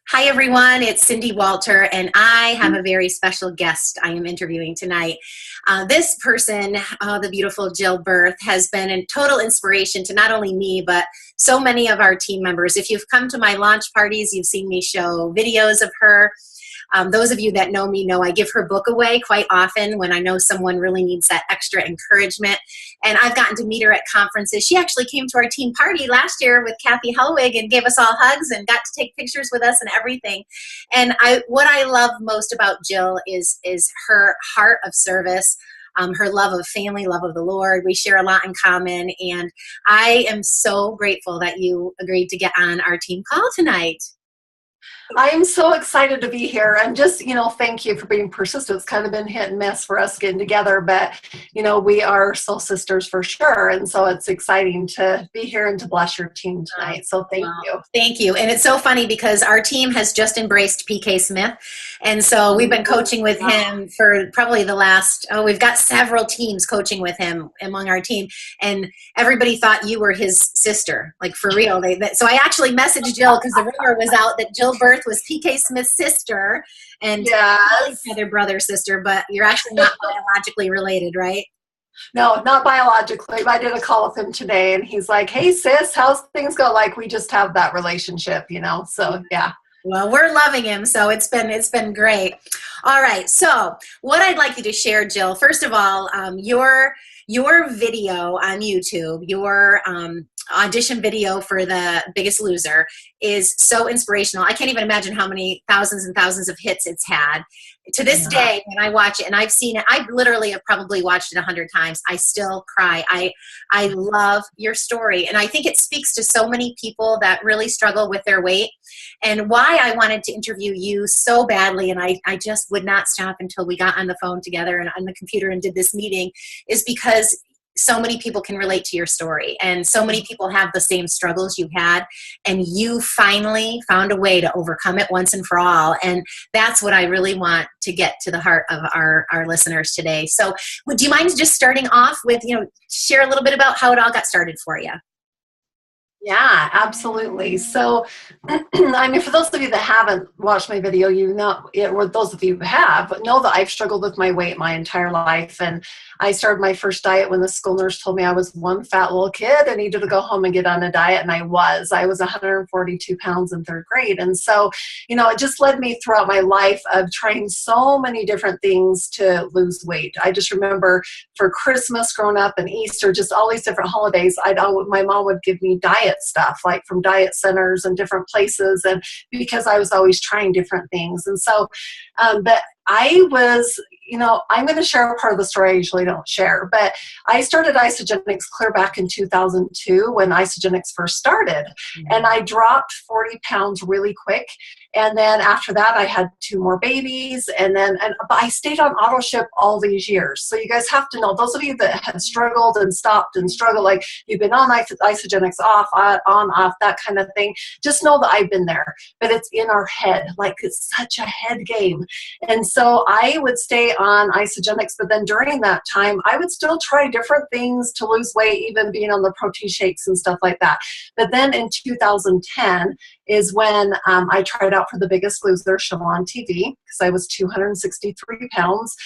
Hi, everyone. It's Cindy Walter, and I have a very special guest I am interviewing tonight. This person, the beautiful Jill Berth, has been a total inspiration to not only me, but so many of our team members. If you've come to my launch parties, you've seen me show videos of her. Those of you that know me know I give her book away quite often when I know someone really needs that extra encouragement. And I've gotten to meet her at conferences. She actually came to our team party last year with Kathy Helwig and gave us all hugs and got to take pictures with us and everything. And what I love most about Jill is her heart of service. Her love of family, love of the Lord. We share a lot in common, and I am so grateful that you agreed to get on our team call tonight. I am so excited to be here. And just, thank you for being persistent. It's kind of been hit and miss for us getting together, but, we are soul sisters for sure. And so it's exciting to be here and to bless your team tonight. So thank you. Thank you. And it's so funny because our team has just embraced PK Smith. And so we've been coaching with him for probably the last, we've got several teams coaching with him among our team. And everybody thought you were his sister, like for real. So I actually messaged Jill because the rumor was out that Jill Berth was PK Smith's sister, and their brother sister, but you're actually not biologically related, right? No, not biologically. I did a call with him today, and he's like, "Hey, sis, how's things go?" Like we just have that relationship, So yeah. Well, we're loving him, so it's been great. All right, so what I'd like you to share, Jill. First of all, your video on YouTube, your audition video for The Biggest Loser is so inspirational. I can't even imagine how many thousands and thousands of hits it's had. To this day, when I watch it, and I've seen it, I literally have probably watched it 100 times, I still cry. I love your story, and I think it speaks to so many people that really struggle with their weight, and why I wanted to interview you so badly, and I just would not stop until we got on the phone together and on the computer and did this meeting, is because so many people can relate to your story, and so many people have the same struggles you had, and you finally found a way to overcome it once and for all. And that's what I really want to get to the heart of our listeners today. So would you mind just starting off with, share a little bit about how it all got started for you? Yeah, absolutely. So, for those of you that haven't watched my video, or those of you who have, know that I've struggled with my weight my entire life. And I started my first diet when the school nurse told me I was one fat little kid and needed to go home and get on a diet. And I was 142 pounds in third grade. And so, it just led me throughout my life of trying so many different things to lose weight. I just remember for Christmas growing up and Easter, just all these different holidays, my mom would give me diet stuff, like from diet centers and different places, and because I was always trying different things. And so but I was, I'm going to share a part of the story I usually don't share, but I started Isagenix clear back in 2002 when Isagenix first started. And I dropped 40 pounds really quick. And then after that, I had 2 more babies. But I stayed on auto ship all these years. So you guys have to know, those of you that had struggled and stopped and struggled, like you've been on Isagenix off, on, off, that kind of thing, just know that I've been there. But it's in our head. Like it's such a head game. And so I would stay on Isagenix, but then during that time, I would still try different things to lose weight, even being on the protein shakes and stuff like that. But then in 2010 is when I tried out for The Biggest Loser show on TV, because I was 263 pounds,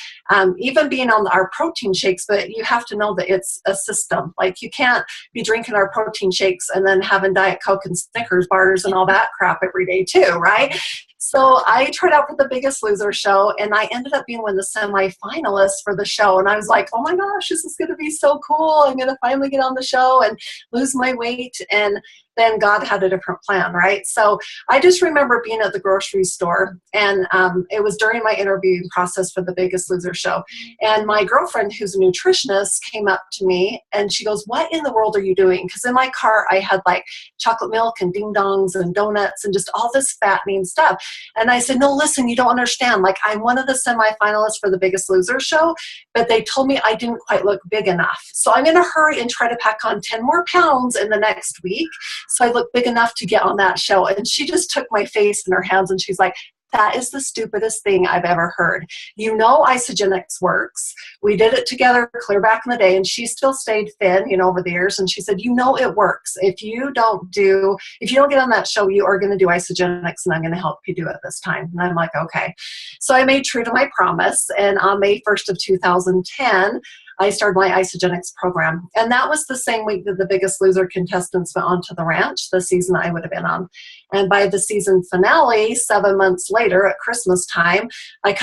even being on our protein shakes. But you have to know that it's a system. Like you can't be drinking our protein shakes and then having Diet Coke and Snickers bars and all that crap every day too, right? So I tried out for The Biggest Loser show, and I ended up being one of the semi-finalists for the show. And I was like, oh my gosh, this is going to be so cool. I'm going to finally get on the show and lose my weight. And then God had a different plan, right? So I just remember being at the grocery store, and it was during my interviewing process for The Biggest Loser show. And my girlfriend, who's a nutritionist, came up to me and she goes, what in the world are you doing? Because in my car, I had like chocolate milk and ding dongs and donuts and just all this fattening stuff. And I said, no, listen, you don't understand. Like I'm one of the semifinalists for The Biggest Loser show, but they told me I didn't quite look big enough. So I'm going to hurry and try to pack on 10 more pounds in the next week, so I look big enough to get on that show. And she just took my face in her hands and she's like, that is the stupidest thing I've ever heard. You know, Isagenix works. We did it together clear back in the day, and she still stayed thin, you know, over the years. And she said, you know, it works. If you don't get on that show, you are going to do Isagenix, and I'm going to help you do it this time. And I'm like, okay. So I made true to my promise. And on May 1st of 2010, I started my Isagenix program. And that was the same week that the Biggest Loser contestants went onto the ranch, the season I would have been on. And by the season finale, 7 months later at Christmas time, I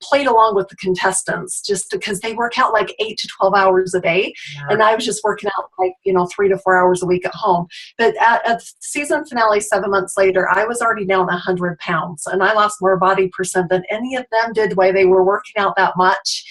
played along with the contestants just because they work out like 8 to 12 hours a day. Yeah. And I was just working out 3 to 4 hours a week at home. But at season finale, 7 months later, I was already down 100 pounds. And I lost more body percent than any of them did while they were working out that much.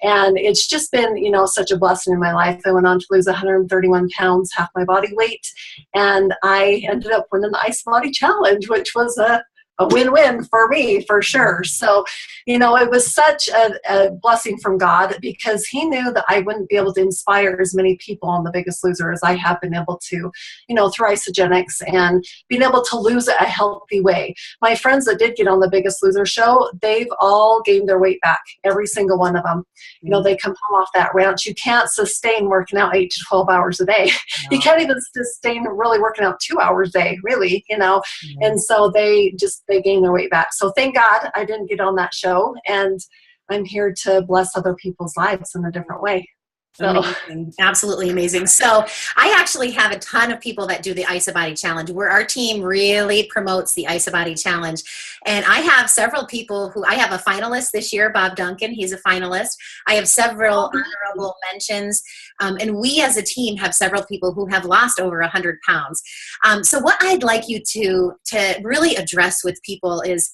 And it's just been, such a blessing in my life. I went on to lose 131 pounds, half my body weight, and I ended up winning the Ice Body Challenge, which was a win-win for me, for sure. So, it was such a blessing from God, because he knew that I wouldn't be able to inspire as many people on The Biggest Loser as I have been able to, through Isagenix and being able to lose it a healthy way. My friends that did get on The Biggest Loser show, they've all gained their weight back, every single one of them. They come home off that ranch. You can't sustain working out 8 to 12 hours a day. No. You can't even sustain really working out 2 hours a day, really, And so they gain their weight back. So thank God I didn't get on that show, and I'm here to bless other people's lives in a different way. So. Amazing. Absolutely amazing. So I actually have a ton of people that do the Isabody Challenge, where our team really promotes the Isabody Challenge. And I have several people I have a finalist this year, Bob Duncan. He's a finalist. I have several honorable mentions. And we as a team have several people who have lost over 100 pounds. So what I'd like you to really address with people is,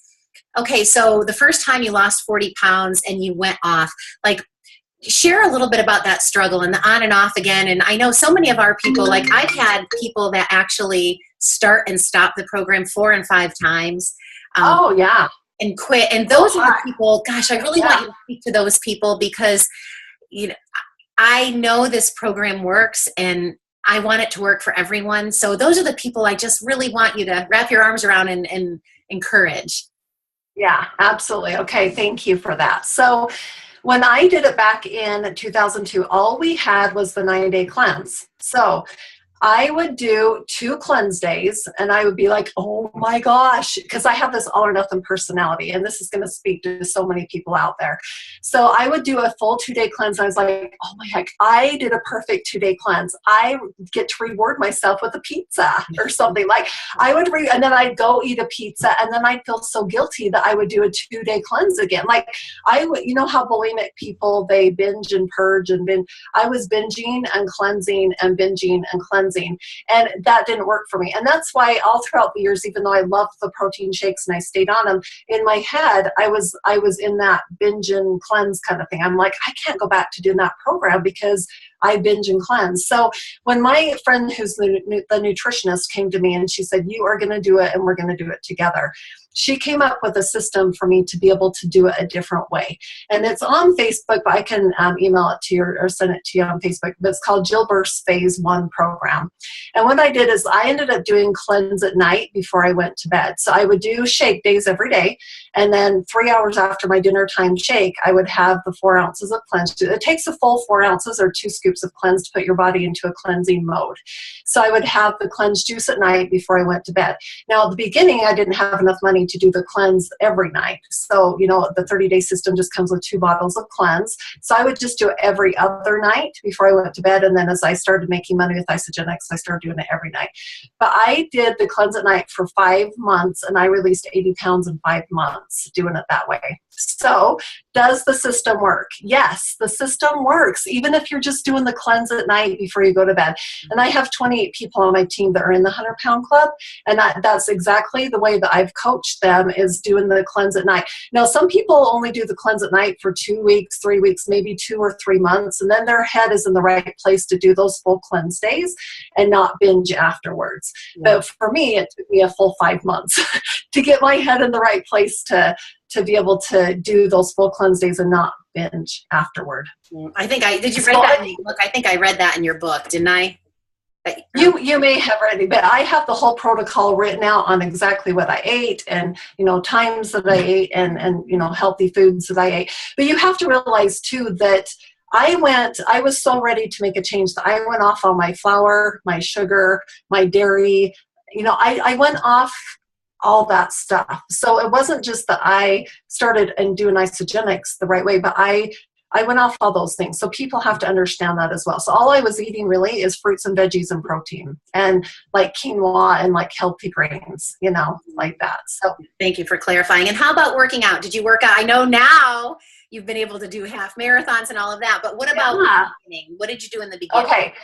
okay, so the first time you lost 40 pounds and you went off, share a little bit about that struggle and the on and off again. And I know so many of our people, I've had people that actually start and stop the program 4 and 5 times. And quit. And those are the people, gosh, I really want you to speak to those people, because, I know this program works and I want it to work for everyone. So those are the people I just really want you to wrap your arms around and encourage. Yeah, absolutely. Okay. Thank you for that. So when I did it back in 2002, all we had was the 9-day cleanse. So I would do 2 cleanse days, and I would be like, oh my gosh, because I have this all or nothing personality, and this is going to speak to so many people out there. So I would do a full 2-day cleanse, and I was like, oh my heck, I did a perfect 2-day cleanse. I get to reward myself with a pizza or something. And then I'd go eat a pizza, and then I'd feel so guilty that I would do a 2-day cleanse again. I would, how bulimic people, they binge and purge and binge. I was binging and cleansing and binging and cleansing. And that didn't work for me. And that's why all throughout the years, even though I loved the protein shakes and I stayed on them, in my head, I was in that binge and cleanse kind of thing. I'm like, I can't go back to doing that program because I binge and cleanse. So when my friend who's the nutritionist came to me and she said, you are going to do it and we're going to do it together, she came up with a system for me to be able to do it a different way. And it's on Facebook, but I can email it to you or send it to you on Facebook. But it's called Jill Burst Phase 1 program. And what I did is I ended up doing cleanse at night before I went to bed. So I would do shake days every day. And then 3 hours after my dinner time shake, I would have the 4 ounces of cleanse. It takes a full 4 ounces or 2 scoops of cleanse to put your body into a cleansing mode. So I would have the cleanse juice at night before I went to bed. Now, at the beginning, I didn't have enough money to do the cleanse every night. So, the 30-day system just comes with 2 bottles of cleanse. So I would just do it every other night before I went to bed. And then as I started making money with Isagenix, I started doing it every night. But I did the cleanse at night for 5 months, and I released 80 pounds in 5 months doing it that way. So does the system work? Yes, the system works, even if you're just doing the cleanse at night before you go to bed. And I have 28 people on my team that are in the 100-pound club, and that's exactly the way that I've coached them, is doing the cleanse at night. Now, some people only do the cleanse at night for 2 weeks, 3 weeks, maybe 2 or 3 months, and then their head is in the right place to do those full cleanse days and not binge afterwards. Yeah. But for me, it took me a full 5 months to get my head in the right place to be able to do those full cleanse days and not binge afterward. Did you read that in your book? I think I read that in your book, didn't I? You may have already, but I have the whole protocol written out on exactly what I ate and, times that I ate and healthy foods that I ate. But you have to realize too that I was so ready to make a change that I went off on my flour, my sugar, my dairy. I went off all that stuff. So it wasn't just that I started and doing isogenics the right way, but I went off all those things. So people have to understand that as well. So all I was eating really is fruits and veggies and protein and like quinoa and like healthy grains, like that. So thank you for clarifying. And how about working out? Did you work out? I know now you've been able to do half marathons and all of that, but what about the beginning? What did you do in the beginning? Okay.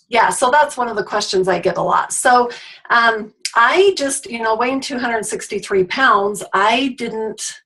Yeah, so that's one of the questions I get a lot. So I just, weighing 263 pounds, I didn't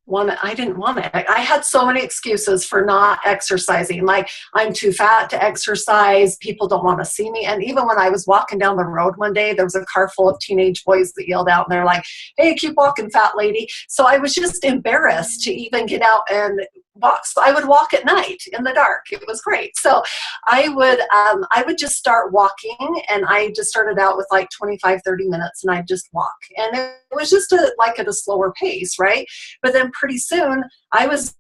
want it. I had so many excuses for not exercising. Like, I'm too fat to exercise. People don't want to see me. And even when I was walking down the road one day, there was a car full of teenage boys that yelled out and they're like, "Hey, keep walking, fat lady." So I was just embarrassed to even get out and walk. So I would walk at night in the dark. It was great. So I would just start walking, and I just started out with like 25, 30 minutes, and I'd just walk. And it was just like at a slower pace, right? But then pretty soon I was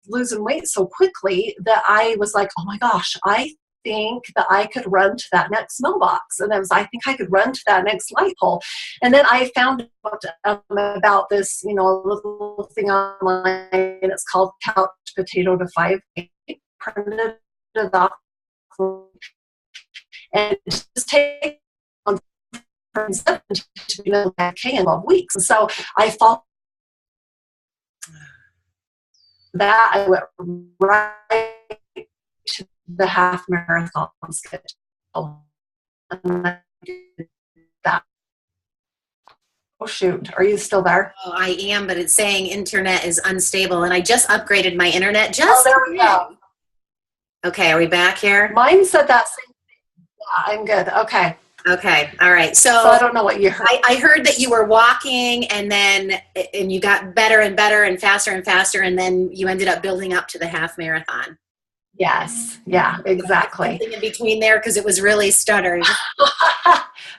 losing weight so quickly that I was like, oh my gosh, I think that I could run to that next mailbox. And I think I could run to that next light pole. And then I found out about this, little thing online, and it's called Couch Potato to 5. Printed it off and just take on from 7 to 5K in 12 weeks. And so I followed that. I went right to the half marathon schedule. And I did that. Oh shoot, are you still there? Oh, I am, but it's saying internet is unstable, and I just upgraded my internet. There we go. Okay, are we back here? Mine said that same thing. Yeah, I'm good. Okay. Okay. All right. So I don't know what you heard. I heard that you were walking, and you got better and better and faster, and then you ended up building up to the half marathon. Yes. Yeah, exactly. Something in between there, because it was really stuttered.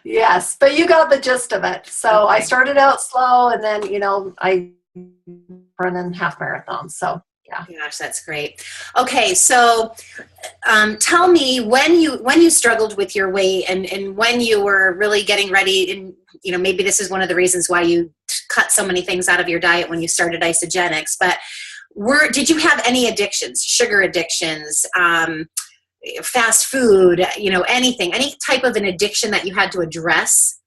Yes, but you got the gist of it. So I started out slow, and then, I running half marathons. So yeah. Gosh, that's great. Okay, so tell me when you struggled with your weight and when you were really getting ready, and maybe this is one of the reasons why you cut so many things out of your diet when you started Isogenics, but did you have any addictions, sugar addictions, fast food, anything, any type of an addiction that you had to address?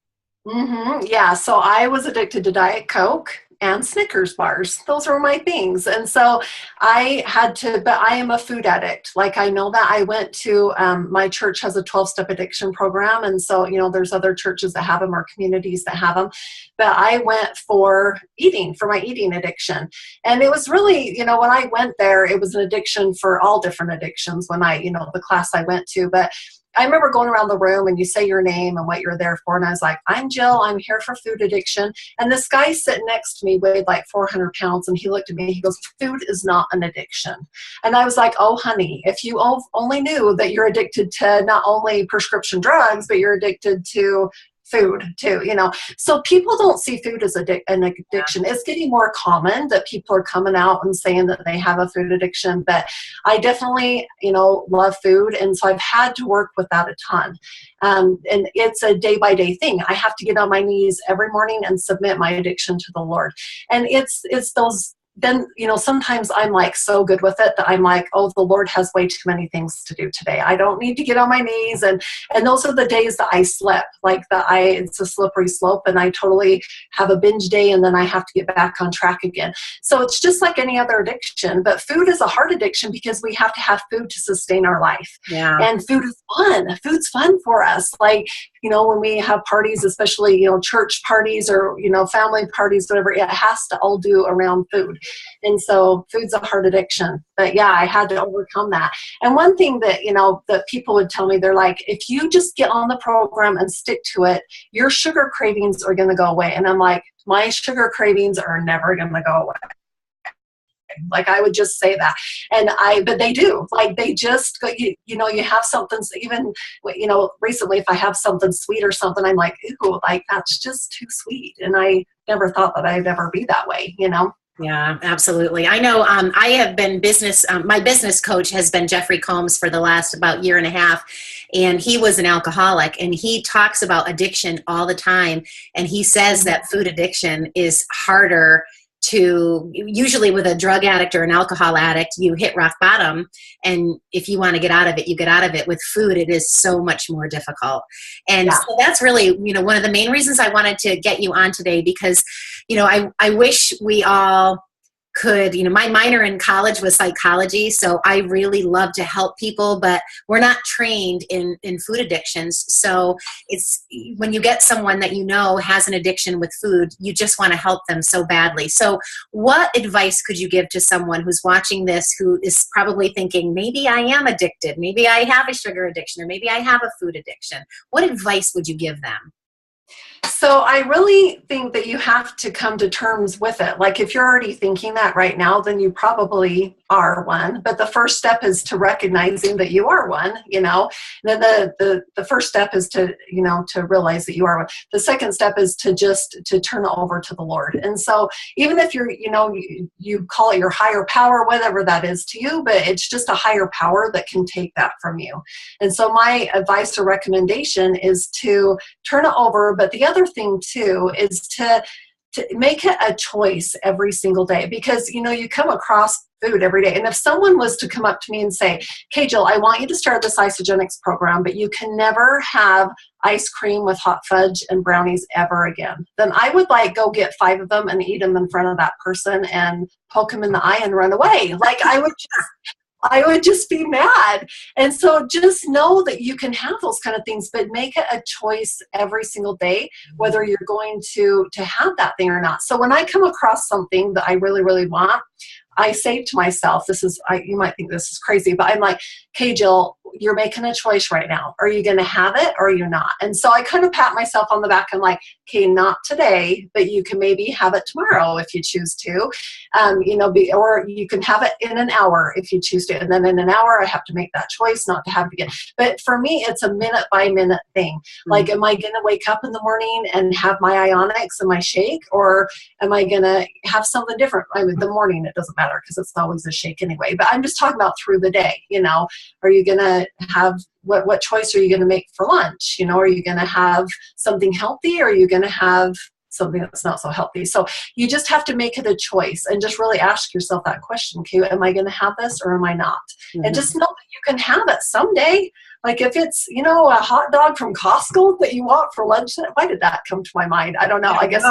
Mm-hmm. Yeah, so I was addicted to Diet Coke and Snickers bars. Those were my things. And so I had to, but I am a food addict. Like, I know that. I went to, my church has a 12-step addiction program. And so, there's other churches that have them or communities that have them. But I went for my eating addiction. And it was really, when I went there, it was an addiction for all different addictions when the class I went to. But I remember going around the room, and you say your name and what you're there for. And I was like, "I'm Jill. I'm here for food addiction." And this guy sitting next to me weighed like 400 pounds. And he looked at me. He goes, "Food is not an addiction." And I was like, "Oh, honey, if you only knew that you're addicted to not only prescription drugs, but you're addicted to food too, So people don't see food as an addiction. It's getting more common that people are coming out and saying that they have a food addiction, but I definitely, love food. And so I've had to work with that a ton. And it's a day-by-day thing. I have to get on my knees every morning and submit my addiction to the Lord. And it's those. Then, sometimes I'm like so good with it that I'm like, oh, the Lord has way too many things to do today. I don't need to get on my knees. And those are the days that I slip, like it's a slippery slope, and I totally have a binge day, and then I have to get back on track again. So it's just like any other addiction, but food is a hard addiction because we have to have food to sustain our life. Yeah. And food is fun. Food's fun for us. Like, when we have parties, especially, church parties or, family parties, whatever, it has to all do around food. And so food's a hard addiction. But yeah, I had to overcome that. And one thing that, that people would tell me, they're like, if you just get on the program and stick to it, your sugar cravings are going to go away. And I'm like, my sugar cravings are never going to go away. Like I would just say that. But they do, like they just go, you have something, even, recently if I have something sweet or something, I'm like, ew, like that's just too sweet. And I never thought that I'd ever be that way, Yeah, absolutely. I know I have been my business coach has been Jeffrey Combs for the last about year and a half. And he was an alcoholic, and he talks about addiction all the time. And he says that food addiction is harder to, usually with a drug addict or an alcohol addict, you hit rock bottom. And if you want to get out of it, you get out of it. With food, it is so much more difficult. And so that's really, one of the main reasons I wanted to get you on today, because, I wish we all could, my minor in college was psychology. So I really love to help people, but we're not trained in food addictions. So it's when you get someone that has an addiction with food, you just want to help them so badly. So what advice could you give to someone who's watching this, who is probably thinking, maybe I am addicted, maybe I have a sugar addiction, or maybe I have a food addiction? What advice would you give them? So I really think that you have to come to terms with it. Like if you're already thinking that right now, then you probably are one. But the first step is to recognizing that you are one, Then the first step is to realize that you are one. The second step is to turn it over to the Lord. And so even if you're, you call it your higher power, whatever that is to you, but it's just a higher power that can take that from you. And so my advice or recommendation is to turn it over. But the other thing too is to make it a choice every single day, because you come across food every day. And if someone was to come up to me and say, "Okay, Jill, I want you to start this Isogenics program, but you can never have ice cream with hot fudge and brownies ever again," then I would go get 5 of them and eat them in front of that person and poke him in the eye and run away. Like I would just be mad. And so just know that you can have those kind of things, but make it a choice every single day, whether you're going to have that thing or not. So when I come across something that I really, really want, I say to myself, you might think this is crazy, but I'm like, "Okay, Jill, you're making a choice right now. Are you going to have it or are you not?" And so I kind of pat myself on the back. I'm like, "Okay, not today, but you can maybe have it tomorrow if you choose to, or you can have it in an hour if you choose to. And then in an hour, I have to make that choice not to have it again." But for me, it's a minute by minute thing. Like, am I going to wake up in the morning and have my Ionics and my shake, or am I going to have something different? I mean, the morning, it doesn't matter because it's always a shake anyway. But I'm just talking about through the day, Are you going to have, what choice are you going to make for lunch? Are you going to have something healthy, or are you going to have something that's not so healthy? So you just have to make it a choice and just really ask yourself that question. Okay, am I going to have this or am I not? And just know that you can have it someday. Like if it's, a hot dog from Costco that you want for lunch, why did that come to my mind? I don't know. I guess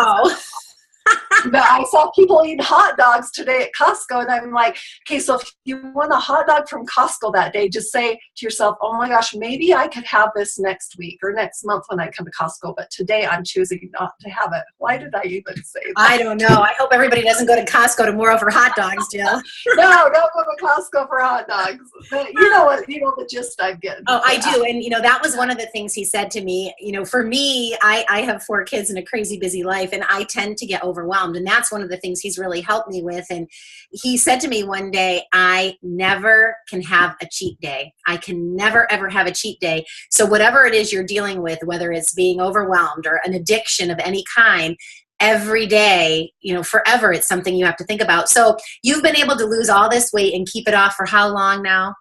but I saw people eating hot dogs today at Costco, and I'm like, okay, so if you want a hot dog from Costco that day, just say to yourself, "Oh my gosh, maybe I could have this next week or next month when I come to Costco, but today I'm choosing not to have it." Why did I even say that? I don't know. I hope everybody doesn't go to Costco tomorrow for hot dogs, Jill. No, don't go to Costco for hot dogs. But you know the gist I'm getting. Oh, I do. And, that was one of the things he said to me. For me, I have 4 kids and a crazy busy life, and I tend to get overwhelmed. And that's one of the things he's really helped me with. And he said to me one day, "I never can have a cheat day. I can never, ever have a cheat day. So whatever it is you're dealing with, whether it's being overwhelmed or an addiction of any kind, every day, forever, it's something you have to think about." So you've been able to lose all this weight and keep it off for how long now?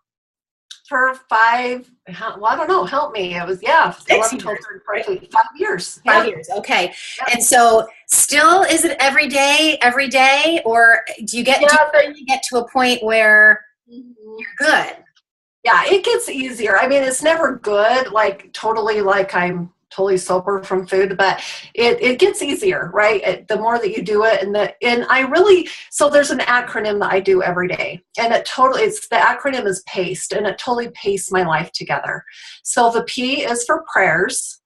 For 5, well, I don't know, help me. It was, 11, 12, 13, 5 years. 5 years, okay. Yep. And so still, is it every day, or do you get to a point where you're good? Yeah, it gets easier. I mean, it's never good, like totally like I'm totally sober from food, but it gets easier, right? The more that you do it, so there's an acronym that I do every day, and the acronym is PACE, and it totally paced my life together. So the P is for prayers,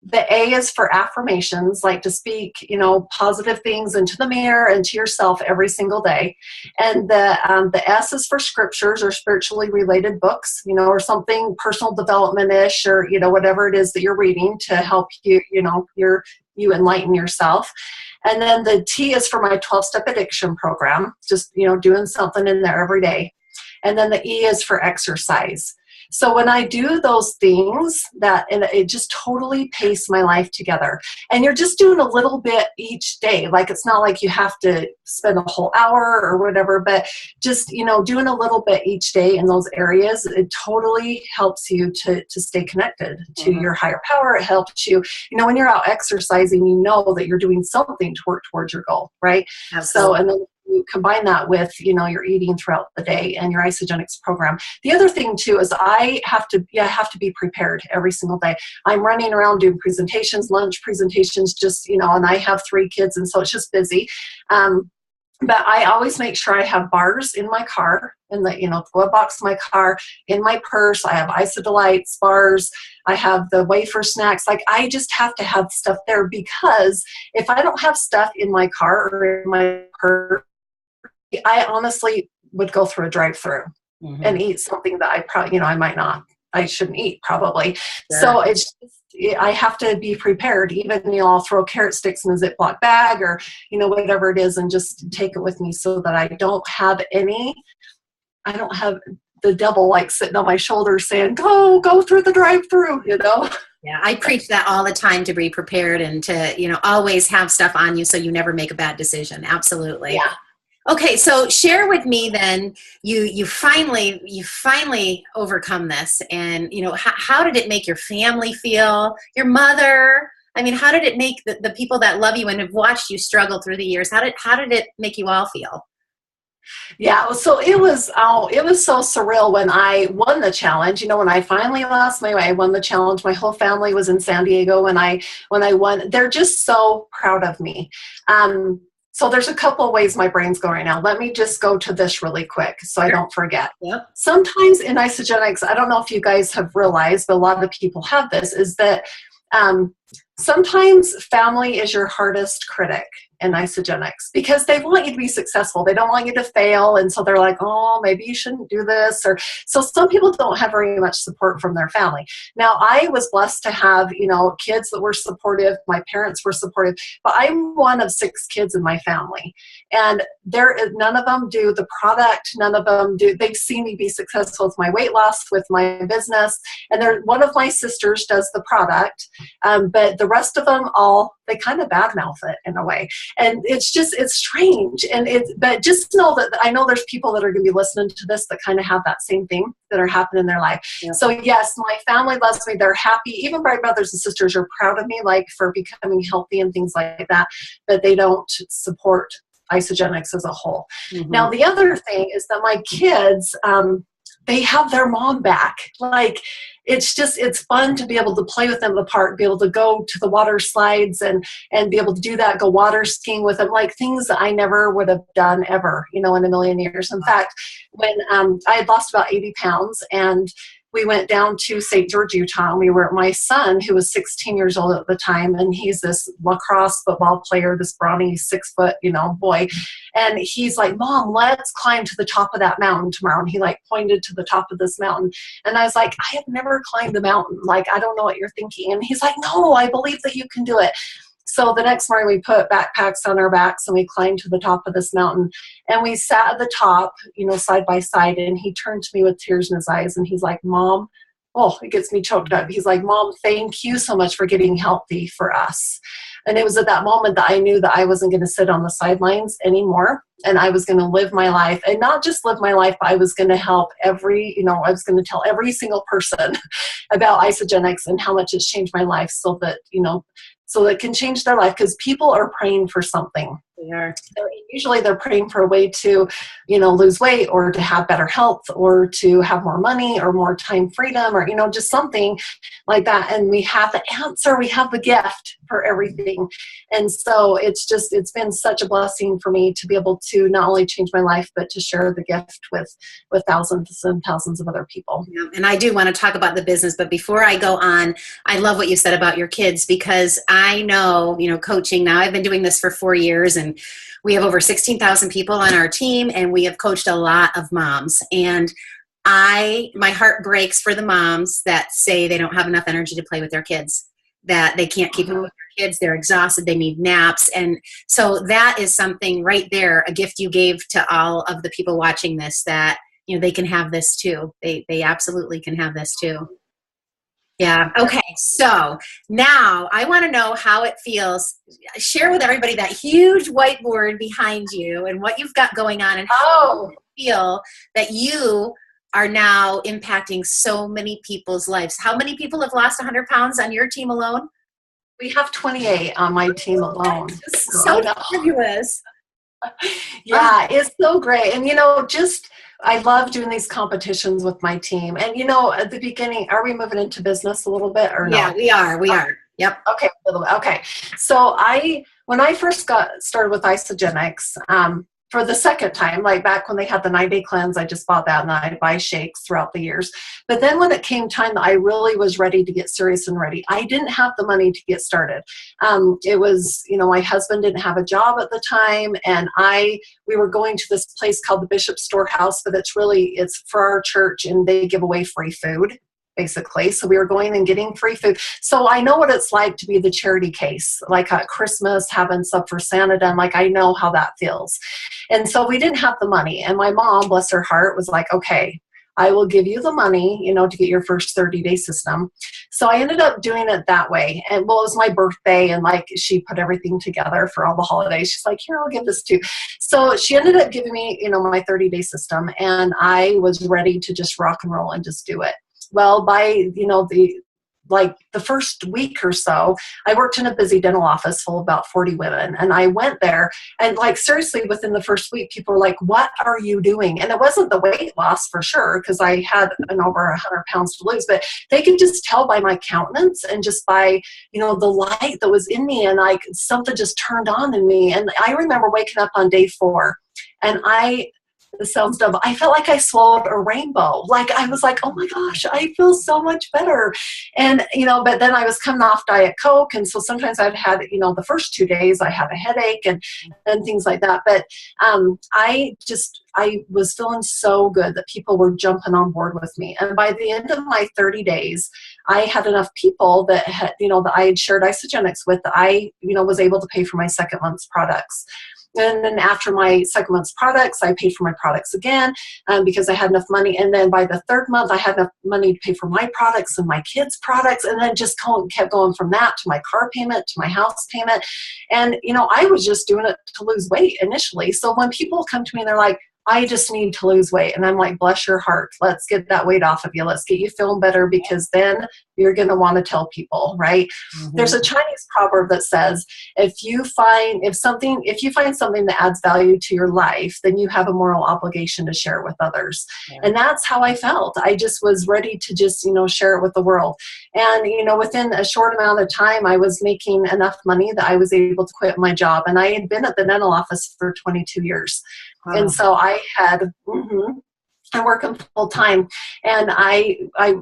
The A is for affirmations, like to speak, positive things into the mirror and to yourself every single day. And the S is for scriptures or spiritually related books, or something personal development-ish, or, whatever it is that you're reading to help you, you enlighten yourself. And then the T is for my 12-step addiction program, just, doing something in there every day. And then the E is for exercise. So when I do those things, it just totally pastes my life together. And you're just doing a little bit each day. Like, it's not like you have to spend a whole hour or whatever, but just, doing a little bit each day in those areas, it totally helps you to stay connected to your higher power. It helps you, when you're out exercising, you know that you're doing something to work towards your goal, right? Absolutely. So, and then you combine that with, your eating throughout the day and your Isagenix program. The other thing too is I have to be prepared every single day. I'm running around doing presentations, lunch presentations, just, and I have 3 kids, and so it's just busy. But I always make sure I have bars in my car, in the glove box of my car, in my purse. I have Isodelites bars. I have the wafer snacks. Like, I just have to have stuff there, because if I don't have stuff in my car or in my purse, I honestly would go through a drive-through and eat something that I probably, I shouldn't eat probably. Sure. So it's just, I have to be prepared. Even, I'll throw carrot sticks in a Ziploc bag or, whatever it is, and just take it with me so that I don't have the devil like sitting on my shoulder saying, go through the drive-through, Yeah, I preach that all the time, to be prepared and to, always have stuff on you so you never make a bad decision. Absolutely. Yeah. Okay, so share with me then, you finally overcome this, and how did it make your family feel, your mother? I mean, how did it make the people that love you and have watched you struggle through the years, how did it make you all feel? Yeah, so it was so surreal when I won the challenge. When I finally lost my way, I won the challenge. My whole family was in San Diego when I won. They're just so proud of me. So there's a couple of ways my brain's going right now. Let me just go to this really quick so I don't forget. Yep. Sometimes in Isagenix, I don't know if you guys have realized, but a lot of people have this, is that sometimes family is your hardest critic in Isagenix, because they want you to be successful. They don't want you to fail. And so they're like, oh, maybe you shouldn't do this. Or so some people don't have very much support from their family. Now, I was blessed to have, kids that were supportive. My parents were supportive, but I'm one of 6 kids in my family. And none of them do the product. None of them do. They've seen me be successful with my weight loss, with my business. And one of my sisters does the product. But the rest of them they kind of badmouth it in a way. And it's strange. But just know that I know there's people that are going to be listening to this that kind of have that same thing that are happening in their life. Yeah. So yes, my family loves me. They're happy. Even my brothers and sisters are proud of me, like for becoming healthy and things like that, but they don't support Isagenix as a whole. Now, the other thing is that my kids, they have their mom back. Like, it's fun to be able to play with them in the park, be able to go to the water slides and be able to do that, go water skiing with them, like things that I never would have done ever, in a million years. In fact, when I had lost about 80 pounds and we went down to St. George, Utah, and we were, my son, who was 16 years old at the time, and he's this lacrosse football player, this brawny 6 foot, boy. And he's like, Mom, let's climb to the top of that mountain tomorrow. And he pointed to the top of this mountain. And I was like, I have never climbed a mountain. Like, I don't know what you're thinking. And he's like, no, I believe that you can do it. So the next morning we put backpacks on our backs and we climbed to the top of this mountain, and we sat at the top, side by side, and he turned to me with tears in his eyes and he's like, Mom, it gets me choked up. He's like, Mom, thank you so much for getting healthy for us. And it was at that moment that I knew that I wasn't going to sit on the sidelines anymore, and I was going to live my life, and not just live my life, but I was going to help I was going to tell every single person about Isagenix and how much it's changed my life, so that it can change their life, because people are praying for something. They are. They're usually they're praying for a way to, lose weight or to have better health or to have more money or more time freedom or, just something like that. And we have the answer, we have the gift for everything. And so it's been such a blessing for me to be able to not only change my life, but to share the gift with thousands and thousands of other people. Yeah, and I do want to talk about the business, but before I go on, I love what you said about your kids, because I know, coaching now, I've been doing this for 4 years, and we have over 16,000 people on our team, and we have coached a lot of moms. And my heart breaks for the moms that say they don't have enough energy to play with their kids, that they can't keep up with their kids, they're exhausted, they need naps. And so that is something right there, a gift you gave to all of the people watching this, that they can have this too. They absolutely can have this too. Yeah. Okay. So now I want to know how it feels. Share with everybody that huge whiteboard behind you and what you've got going on, and how you feel that you are now impacting so many people's lives. How many people have lost 100 pounds on your team alone? We have 28 on my team alone. So fabulous. Yeah, it's so great. And, I love doing these competitions with my team. And, at the beginning, are we moving into business a little bit or no? Yeah, we are. We are. Yep. Okay. Okay. So when I first got started with Isagenix, for the second time, like back when they had the 9-day cleanse, I just bought that, and I buy shakes throughout the years. But then when it came time that I really was ready to get serious and ready, I didn't have the money to get started. It was, my husband didn't have a job at the time, and we were going to this place called the Bishop Storehouse, but it's for our church, and they give away free food, basically. So we were going and getting free food. So I know what it's like to be the charity case, like at Christmas, having stuff for Santa done. Like, I know how that feels. And so we didn't have the money. And my mom, bless her heart, was like, okay, I will give you the money, to get your first 30-day system. So I ended up doing it that way. And it was my birthday, and she put everything together for all the holidays. She's like, here, I'll give this to you. So she ended up giving me, my 30-day system, and I was ready to just rock and roll and just do it. Well, by, the first week or so, I worked in a busy dental office full of about 40 women. And I went there, and seriously, within the first week, people were like, what are you doing? And it wasn't the weight loss for sure, because I had over 100 pounds to lose, but they could just tell by my countenance and just by, the light that was in me, and something just turned on in me. And I remember waking up on day 4, and this sounds dumb, I felt like I swallowed a rainbow. I was like, oh my gosh, I feel so much better. And, but then I was coming off Diet Coke. And so sometimes I'd had, the first 2 days I had a headache and things like that. But I was feeling so good that people were jumping on board with me. And by the end of my 30 days, I had enough people that had, that I had shared Isagenix with, that I, was able to pay for my second month's products. And then after my second month's products, I paid for my products again because I had enough money. And then by the third month, I had enough money to pay for my products and my kids' products. And then just kept going from that to my car payment, to my house payment. And, I was just doing it to lose weight initially. So when people come to me and they're like, I just need to lose weight. And I'm like, bless your heart. Let's get that weight off of you. Let's get you feeling better, because then you're going to want to tell people, right? Mm-hmm. There's a Chinese proverb that says, if you find something that adds value to your life, then you have a moral obligation to share it with others. Yeah. And that's how I felt. I just was ready to just, share it with the world. And, within a short amount of time, I was making enough money that I was able to quit my job. And I had been at the dental office for 22 years. Wow. And so I had, I'm working full time, and I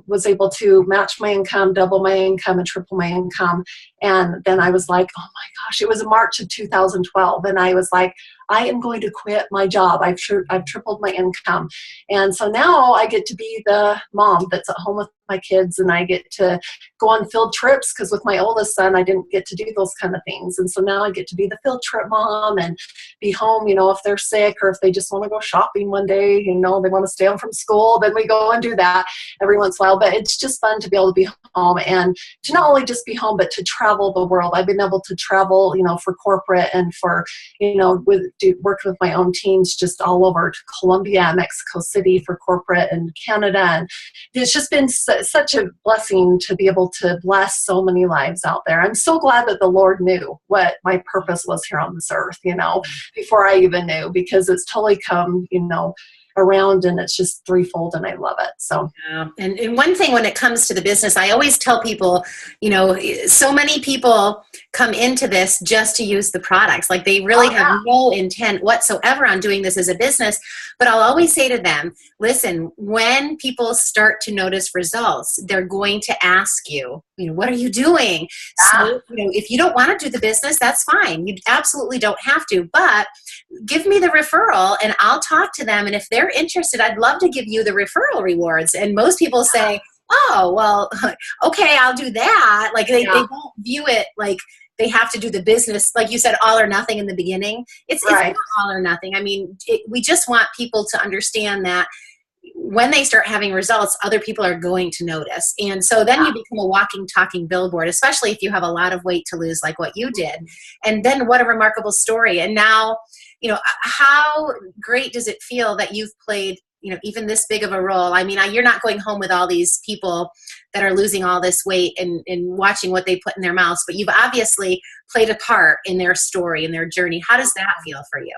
was able to match my income, double my income, and triple my income. And then I was like, oh my gosh, it was March of 2012. And I was like, I am going to quit my job. I've tripled my income. And so now I get to be the mom that's at home with my kids, and I get to go on field trips, because with my oldest son, I didn't get to do those kind of things. And so now I get to be the field trip mom and be home, if they're sick, or if they just want to go shopping one day, they want to stay home from school, then we go and do that every once in a while. But it's just fun to be able to be home, and to not only just be home, but to travel travel the world. I've been able to travel, for corporate and for, working with my own teams just all over Colombia, Mexico City for corporate, and Canada. And it's just been such a blessing to be able to bless so many lives out there. I'm so glad that the Lord knew what my purpose was here on this earth, before I even knew, because it's totally come, around, and it's just threefold, and I love it. So yeah. And one thing when it comes to the business, I always tell people, so many people come into this just to use the products. Like they really have no intent whatsoever on doing this as a business. But I'll always say to them, listen, when people start to notice results, they're going to ask you, what are you doing? So, if you don't want to do the business, that's fine. You absolutely don't have to, but give me the referral and I'll talk to them. And if they're interested, I'd love to give you the referral rewards. And most people say, oh, well, okay, I'll do that. Like they don't view it like they have to do the business. Like you said, all or nothing in the beginning. It's not all or nothing. I mean, we just want people to understand that when they start having results, other people are going to notice. And so then you become a walking, talking billboard, especially if you have a lot of weight to lose like what you did. And then what a remarkable story. And now, how great does it feel that you've played, even this big of a role? I mean, you're not going home with all these people that are losing all this weight and watching what they put in their mouths, but you've obviously played a part in their story and their journey. How does that feel for you?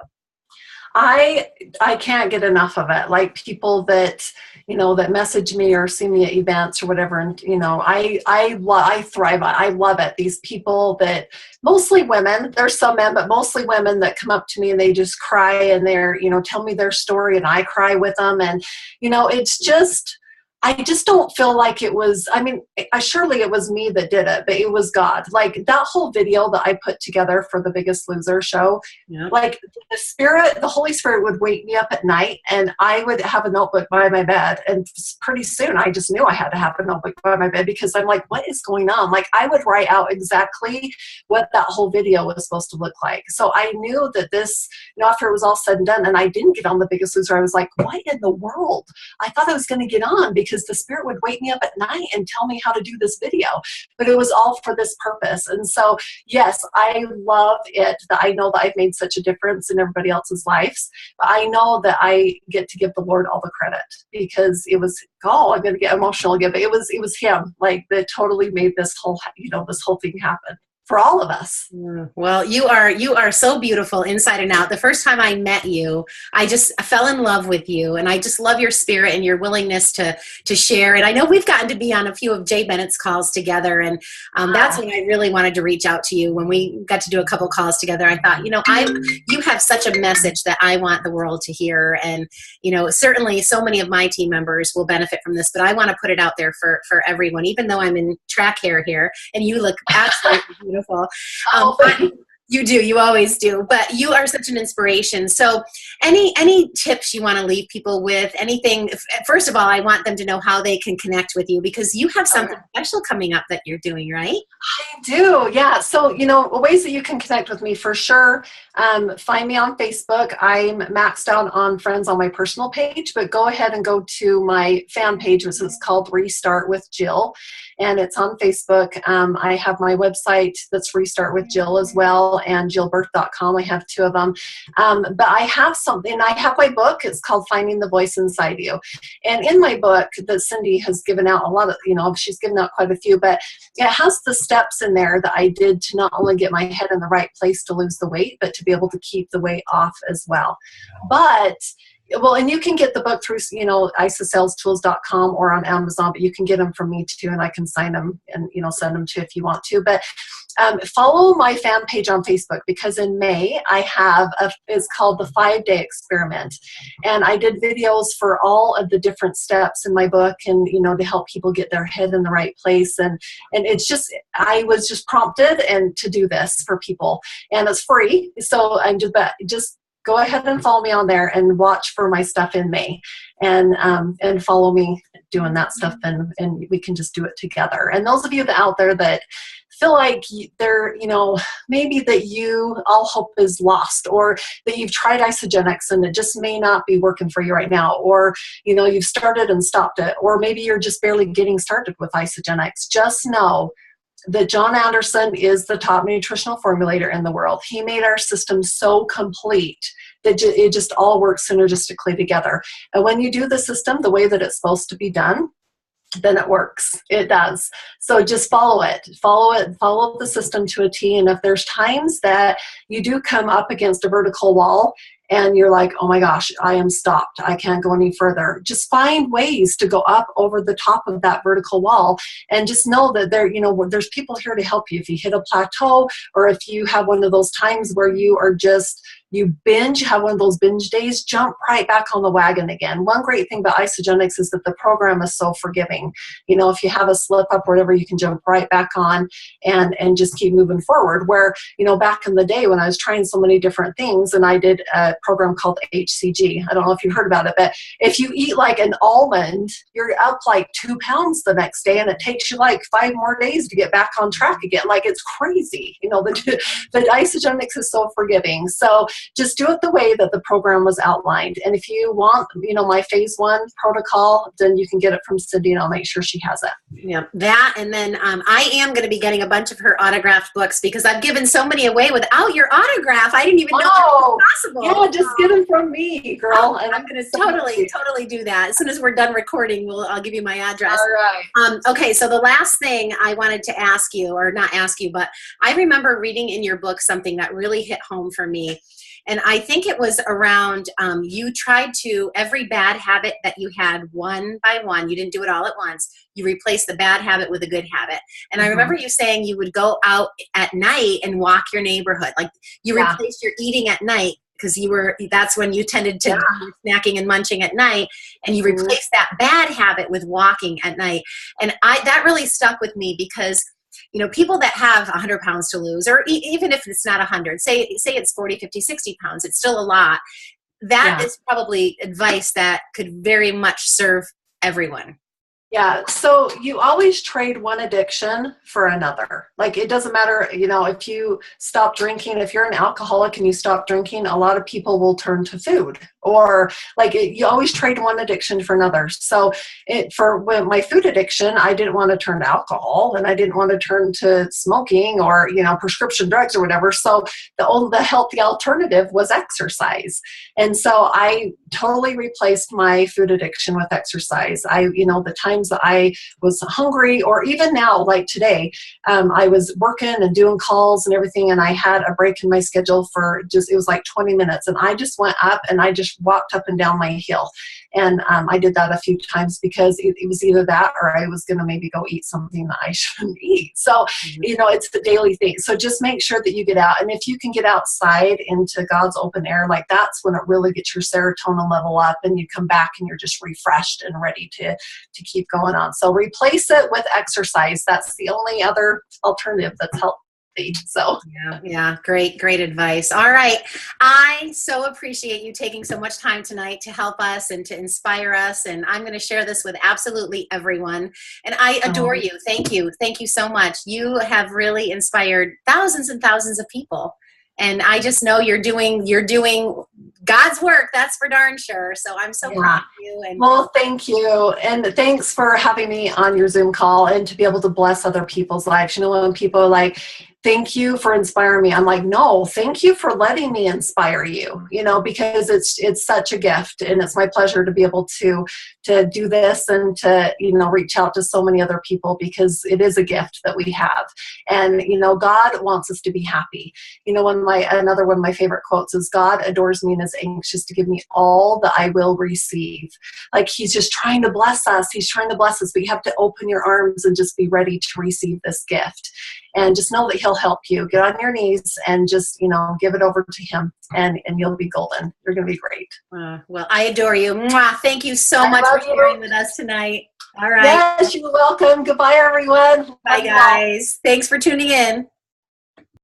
I can't get enough of it. Like people that, that message me or see me at events or whatever. And, I thrive on it. I love it. These people that, mostly women, there's some men, but mostly women that come up to me and they just cry and they're, tell me their story and I cry with them. And, it's just, I just don't feel like it was, surely it was me that did it, but it was God. Like that whole video that I put together for the Biggest Loser show, like the Holy Spirit would wake me up at night and I would have a notebook by my bed. And pretty soon I just knew I had to have a notebook by my bed because I'm like, what is going on? Like I would write out exactly what that whole video was supposed to look like. So I knew that this, after it was all said and done and I didn't get on the Biggest Loser, I was like, what in the world? I thought I was going to get on because the Spirit would wake me up at night and tell me how to do this video, but it was all for this purpose. And so, yes, I love it that I know that I've made such a difference in everybody else's lives, but I know that I get to give the Lord all the credit because it was, I'm going to get emotional again, but it was him, like that totally made this whole, this whole thing happen for all of us. Well, you are so beautiful inside and out. The first time I met you, I fell in love with you, and I just love your spirit and your willingness to share. And I know we've gotten to be on a few of Jay Bennett's calls together, and that's when I really wanted to reach out to you. When we got to do a couple calls together, I thought, you have such a message that I want the world to hear, and certainly so many of my team members will benefit from this. But I want to put it out there for everyone, even though I'm in track hair here, and you look absolutely beautiful. You do. You always do. But you are such an inspiration. So any tips you want to leave people with? Anything? First of all, I want them to know how they can connect with you because you have something special coming up that you're doing, right? I do. Yeah. So, ways that you can connect with me for sure. Find me on Facebook. I'm maxed out on friends on my personal page, but go ahead and go to my fan page, which is called Restart with Jill. And it's on Facebook. I have my website that's Restart with Jill as well, and jillbirth.com. I have two of them. But I have something. I have my book. It's called Finding the Voice Inside You. And in my book that Cindy has given out a lot of, she's given out quite a few, but it has the steps in there that I did to not only get my head in the right place to lose the weight, but to be able to keep the weight off as well. But and you can get the book through, isasalestools.com or on Amazon, but you can get them from me too, and I can sign them and, send them to if you want to. But follow my fan page on Facebook because in May I have it's called the 5-Day Experiment, and I did videos for all of the different steps in my book, and to help people get their head in the right place, and it's just I was just prompted and to do this for people, and it's free, so I'm just go ahead and follow me on there and watch for my stuff in May, and follow me doing that stuff, and we can just do it together. And those of you that out there that feel like they're, maybe that all hope is lost, or that you've tried Isagenix and it just may not be working for you right now, or, you've started and stopped it, or maybe you're just barely getting started with Isagenix, just know that John Anderson is the top nutritional formulator in the world. He made our system so complete that it just all works synergistically together. And when you do the system the way that it's supposed to be done, then it works. It does. So just follow it, follow the system to a T. And if there's times that you do come up against a vertical wall and you're like, oh my gosh, I am stopped, I can't go any further, just find ways to go up over the top of that vertical wall, and just know that there's people here to help you. If you hit a plateau, or if you have one of those times where you have one of those binge days, jump right back on the wagon again. One great thing about Isagenix is that the program is so forgiving. If you have a slip up or whatever, you can jump right back on and just keep moving forward. Where, back in the day when I was trying so many different things, and I did a program called HCG. I don't know if you've heard about it, but if you eat like an almond, you're up like 2 pounds the next day, and it takes you like 5 more days to get back on track again. Like, it's crazy. The Isagenix is so forgiving. So just do it the way that the program was outlined. And if you want, my phase 1 protocol, then you can get it from Cindy, and I'll make sure she has it. Yeah, that. And then I am going to be getting a bunch of her autographed books, because I've given so many away without your autograph. I didn't even know that was possible. Yeah, just get them from me, girl. And I'm going to totally do that. As soon as we're done recording, I'll give you my address. All right. Okay, so the last thing I wanted to ask you, or not ask you, but I remember reading in your book something that really hit home for me. And I think it was around, you tried to, every bad habit that you had one by one, you didn't do it all at once, you replaced the bad habit with a good habit. And I remember you saying you would go out at night and walk your neighborhood. Like, you replaced your eating at night, because that's when you tended to be snacking and munching at night, and you replaced that bad habit with walking at night. And that really stuck with me, because people that have 100 pounds to lose, or even if it's not 100, say it's 40, 50, 60 pounds, it's still a lot. That is probably advice that could very much serve everyone. Yeah, so you always trade one addiction for another. Like, it doesn't matter, if you stop drinking, if you're an alcoholic and you stop drinking, a lot of people will turn to food. Or you always trade one addiction for another. So for my food addiction, I didn't want to turn to alcohol, and I didn't want to turn to smoking or, prescription drugs or whatever. So the healthy alternative was exercise. And so I totally replaced my food addiction with exercise. The times that I was hungry, or even now, like today, I was working and doing calls and everything, and I had a break in my schedule it was like 20 minutes. And I just went up and I just walked up and down my hill. And I did that a few times, because it was either that or I was going to maybe go eat something that I shouldn't eat. So, it's the daily thing. So just make sure that you get out. And if you can get outside into God's open air, like, that's when it really gets your serotonin level up, and you come back and you're just refreshed and ready to keep going on. So replace it with exercise. That's the only other alternative that's helpful. So yeah, great advice. All right, I so appreciate you taking so much time tonight to help us and to inspire us, and I'm going to share this with absolutely everyone. And I adore you. Thank you so much. You have really inspired thousands and thousands of people, and I just know you're doing God's work. That's for darn sure. So I'm so proud of you. Well, thank you. And thanks for having me on your Zoom call, and to be able to bless other people's lives. When people are like, thank you for inspiring me, I'm like, no, thank you for letting me inspire you, because it's such a gift, and it's my pleasure to be able to do this and to, reach out to so many other people, because it is a gift that we have. And, God wants us to be happy. Another one of my favorite quotes is, God adores me and is anxious to give me all that I will receive. Like, he's just trying to bless us. He's trying to bless us, but you have to open your arms and just be ready to receive this gift. And just know that he'll help you. Get on your knees and just, give it over to him, and you'll be golden. You're going to be great. Well, I adore you. Mwah. Thank you so much for sharing with us tonight. All right. Yes, you're welcome. Goodbye, everyone. Bye, guys. Thanks for tuning in.